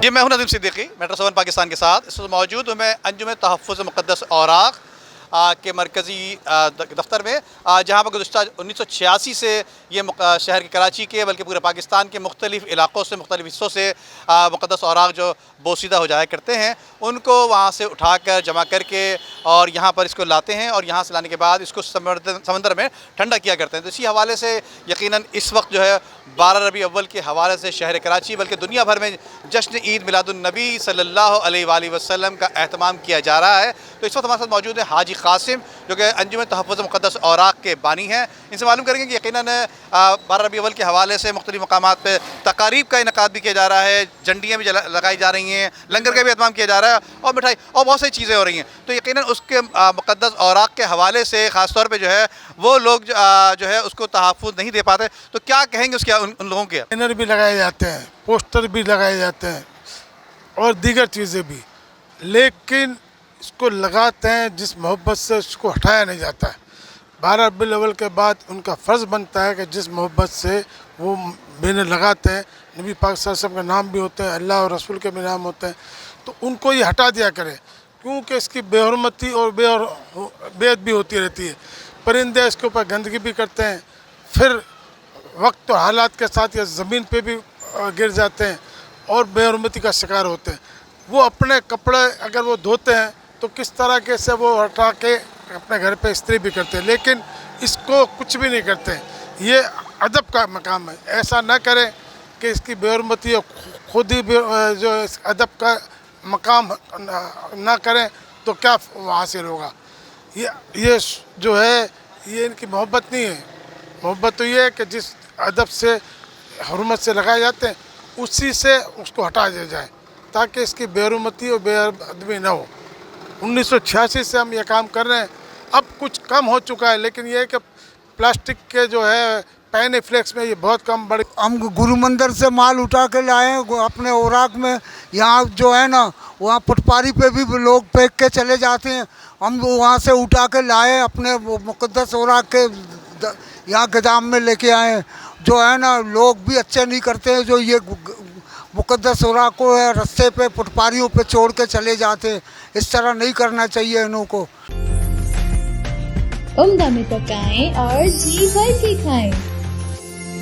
जी, मैं हूं नदीम सिद्दीकी, मेट्रो 7 पाकिस्तान के साथ। इस वक्त मौजूद हूं मैं अंजुम तहफ़्फ़ुज़ मुक़द्दस औराक़ के मरकज़ी दफ्तर में, जहाँ पर गुज़िश्ता 1986 से ये शहर के कराची के बल्कि पूरे पाकिस्तान के मुख्तलिफ़ इलाक़ों से, मुख्तलिफ़ हिस्सों से मुक़द्दस औराक़ जो बोसीदा हो जाया करते हैं, उनको वहाँ से उठाकर जमा करके और यहाँ पर इसको लाते हैं और यहाँ से लाने के बाद इसको समंदर में ठंडा किया करते हैं। तो इसी हवाले से यकीनन इस वक्त जो है 12 रबी अव्वल के हवाले से शहर कराची बल्कि दुनिया भर में जश्न ईद मिलादुन्नबी सल्लल्लाहु अलैहि वसल्लम का एहतमाम किया जा रहा है। तो इस वक्त हमारे साथ मौजूद है हाजी क़ासिम, जो कि अंजुम तहफ़्फ़ुज़ मुक़द्दस औराक़ के बानी हैं। इनसे मालूम करेंगे कि यकीनन 12 रबी अव्वल के हवाले से मुख्तलिफ़ मकामात पर तकारीब का इनकाद भी किया जा रहा है, झंडियाँ भी लगाई जा रही हैं, लंगर का भी एहतमाम किया जा रहा है और मिठाई और बहुत सारी चीज़ें हो रही हैं। तो यकीनन उसके मुक़द्दस औराक़ के हवाले से ख़ास तौर पे जो है वो लोग जो है उसको तहफ़्फ़ुज़ नहीं दे पाते। तो क्या कहेंगे उसके उन लोगों के? बैनर भी लगाए जाते हैं, पोस्टर भी लगाए जाते हैं और दीगर चीज़ें भी, लेकिन इसको लगाते हैं जिस मोहब्बत से उसको हटाया नहीं जाता है। 12 रबीउल अव्वल के बाद उनका फ़र्ज़ बनता है कि जिस मोहब्बत से वो बैनर लगाते हैं, नबी पाक सल्लल्लाहु अलैहि वसल्लम का नाम भी होता है, अल्लाह और रसूल के भी नाम होते हैं, तो उनको ये हटा दिया करे, क्योंकि इसकी बेहरमती और बेअदबी होती रहती है। परिंदे इसके ऊपर गंदगी भी करते हैं, फिर वक्त और हालात के साथ या ज़मीन पे भी गिर जाते हैं और बेहरमती का शिकार होते हैं। वो अपने कपड़े अगर वो धोते हैं तो किस तरह के से वो हटा के अपने घर पे इस्त्री भी करते हैं, लेकिन इसको कुछ भी नहीं करते। ये अदब का मकाम है, ऐसा ना करें कि इसकी बेहरमती और खुद ही जो इस अदब का मकाम ना करें तो क्या हासिल होगा। ये जो है ये इनकी मोहब्बत नहीं है। मोहब्बत तो ये है कि जिस अदब से हुर्मत से लगाए जाते हैं उसी से उसको हटा दिया जाए ताकि इसकी बेहरमती और बेअदबी ना हो। 1986 से हम ये काम कर रहे हैं, अब कुछ कम हो चुका है, लेकिन ये है कि प्लास्टिक के जो है पैने फ्लेक्स में ये बहुत कम बढ़। हम गुरु मंदिर से माल उठा के लाए हैं अपने औराक में। यहाँ जो है ना वहाँ पटवारी पे भी लोग फेंक के चले जाते हैं, हम वहाँ से उठा के लाए अपने मुक़द्दस औराक के यहाँ गोदाम में लेके आए। जो है ना लोग भी अच्छे नहीं करते हैं, जो ये मुक़द्दस औराक को है रास्ते पे पटवारियों पे छोड़ के चले जाते हैं। इस तरह नहीं करना चाहिए इन्हों को। उम्दा में पकाएं और जी भर के खाएं।